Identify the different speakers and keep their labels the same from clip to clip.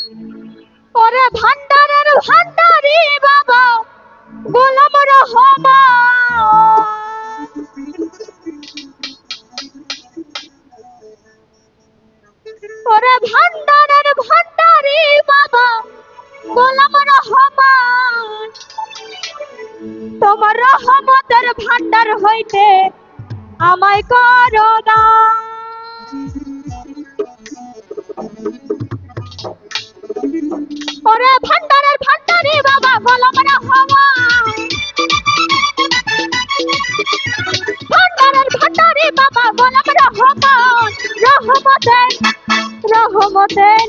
Speaker 1: ওরে ভান্ডারের ভান্ডারি বাবা গোলাম রহমান, ওরে ভান্ডারের ভান্ডারি বাবা গোলাম রহমান, তোমার রহমতের ভান্ডার হইতে আমায় করো দান। ওরে ভান্ডারের ভান্ডারি বাবা গোলাম রহমান, ভান্ডারের ভান্ডারি বাবা গোলাম রহমান, রহমতের রহমতের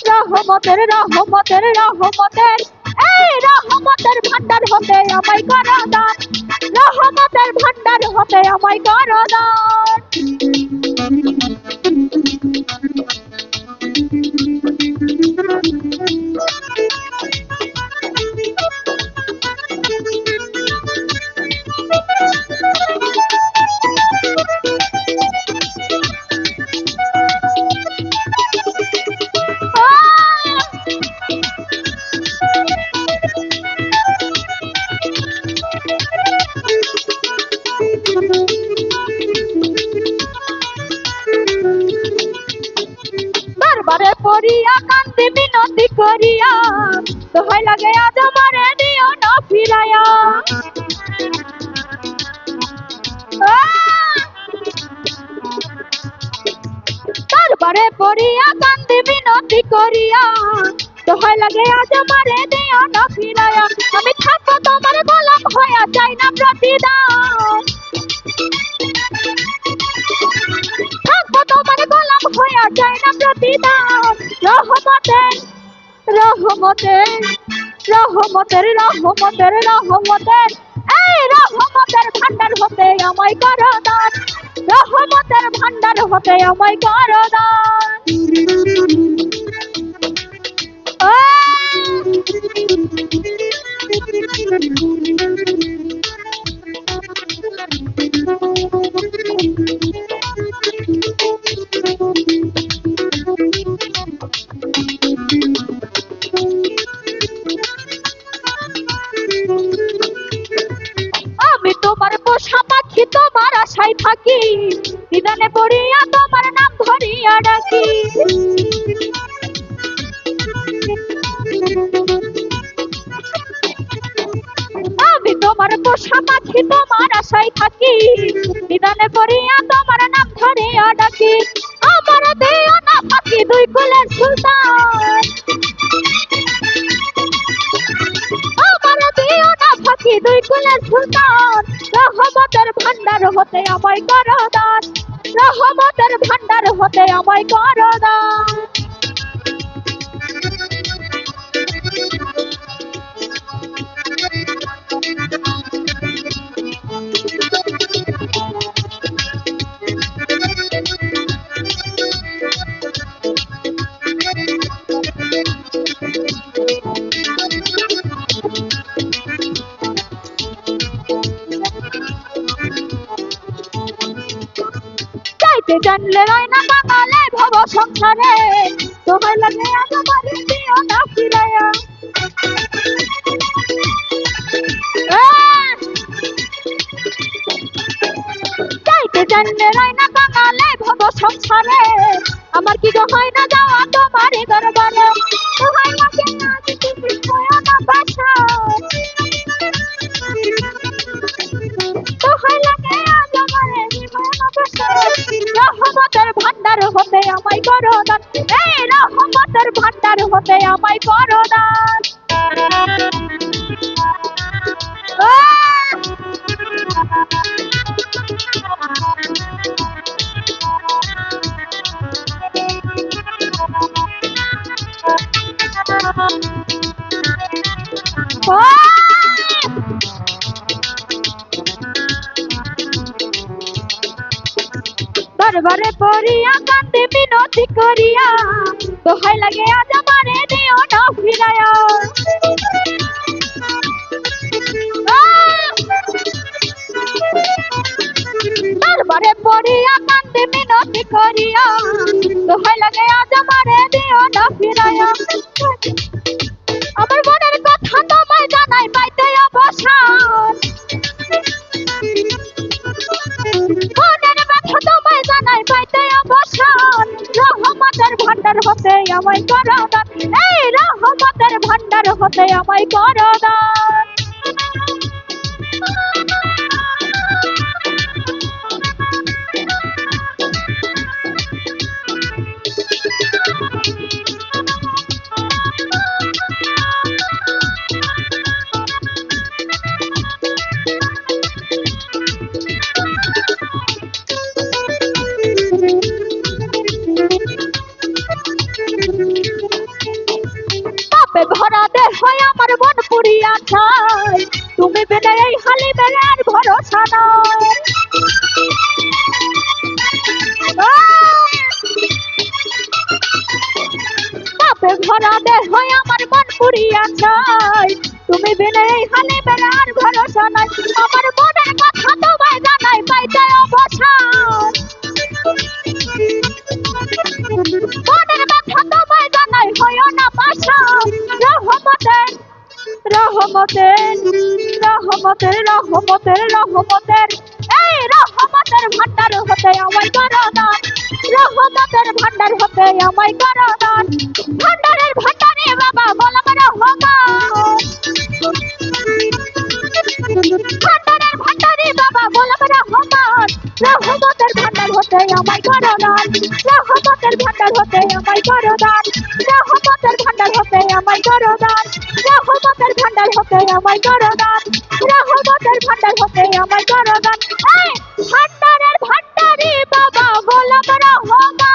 Speaker 1: রহমতের রহমতের রহমতের এই রহমতের ভান্ডার হতে আমায় করো দান, রহমতের ভান্ডার হতে আমায় করো দান। দরবারে পড়িয়া কান্দি মিনতি করিয়া দোহাই লাগে আজ আমারে দিও না ফিরাইয়া। দরবারে পড়িয়া কান্দি মিনতি করিয়া দোহাই লাগে আজ আমারে দিও না ফিরাইয়া। আমি থাকবো তোমার গোলাম হইয়া চাই না প্রতিদান, থাকবো তোমার গোলাম হইয়া চাই না প্রতিদান। রহমতের রহমতের রহমতের রহমতের রহমতের এই রহমতের ভান্ডার হতে আমায় করো দান, রহমতের ভান্ডার হতে আমায় করো দান। আমি তোমার পোষা পাখি তোমার আশায় থাকি, নিদানে পড়িয়া তোমার নাম ধরিয়া ডাকি। আমি তোমার পোষা পাখি তোমার আশায় থাকি, নিদানে পড়িয়া তোমার নাম ধরিয়া ডাকি। আমার দেও না ফাঁকি দুই কুলের সুলতান, আমার দিও না ফাঁকি দুই কুলের সুলতান। রহমতের ভান্ডার হতে আমায় করো দান, রহমতের ভান্ডার হতে আমায় করো দান। চাইতে জানলে রয় না বাঙালে ভব সংসারে, তোমায় লাগে আজ আমারে দিও না ফিরাইয়া। চাইতে জানলে রয় না বাঙালে ভব সংসারে, আমার কি হয় না যাওয়া তোমারই দরবারে। তোমায় লাগে আজ তুমি হয় না বাসা, তোমায় লাগে আজ আমারে দিও না বাসা। রহমতের ভান্ডার হতে আমায় করো দান, এই রহমতের ভান্ডার হতে আমায় করো দান। দরবারে পড়িয়া কান্দি মিনতি করিয়া দোহাই লাগে আজ আমারে দিও না ফিরাইয়া। দরবারে পড়িয়া কান্দি কান্দে মিনতি করিয়া, দোহাই লাগে আজ আমারে দিও না ফিরাইয়া। আমার মনের কথা তোমায় জানাই পাইতে অবসান, মনের ব্যথা তোমায় জানাই পাইতে অবসান। রহমতের ভান্ডার হতে আমায় করো দান, এই রহমতের ভান্ডার হতে আমায় করো দান। পাপে ভরা দেহ আমার মন পুরিয়া যায়, তুমি বিনে এই হালি মেরে আর ভরসা নাই। পাপে ভরা দেহ আমার মন পুরিয়া যায়, তুমি বিনে এই হালি মেরে আর ভরসা নাই। আমার মনের কথা তোমায় জানাই পাইতে অবসান, মনের ব্যথা তোমায় জানাই হইও না পাষাণ। রহমতের রহমতের রহমতের রহমতের রহমতের এই রহমতের ভান্ডার হতে আমায় করো দান, রহমতের ভান্ডার হতে আমায় করো দান। ভান্ডারের ভান্ডারে বাবা গোলাম রহমান, ভান্ডারের ভান্ডারে বাবা গোলাম রহমান। রহমতের ভান্ডার হতে আমায় করো দান, রহমতের ভান্ডার হতে আমায় করো দান, রহমতের ভান্ডার হতে আমায় করো দান, রহমতের ভান্ডার হতে আমায় করো দান, রহমতের ভান্ডার হতে আমায় করো দান। এই ভান্ডারের ভান্ডারে বাবা গোলাম রহমান,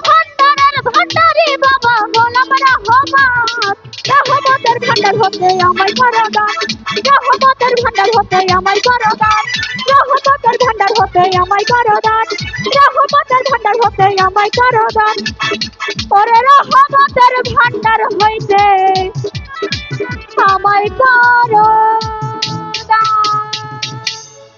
Speaker 1: ভান্ডারের ভান্ডারে বাবা গোলাম রহমান। রহমতের ভান্ডার হতে আমায় করো দান, রহমতের ভান্ডার হতে আমায় করো দান, রহমতের ভান্ডার হতে আমায় করো দান, রহমতের ভান্ডার হতে আমায় করো দান। ওরে রহমতের ভান্ডার হইতে আমায় করো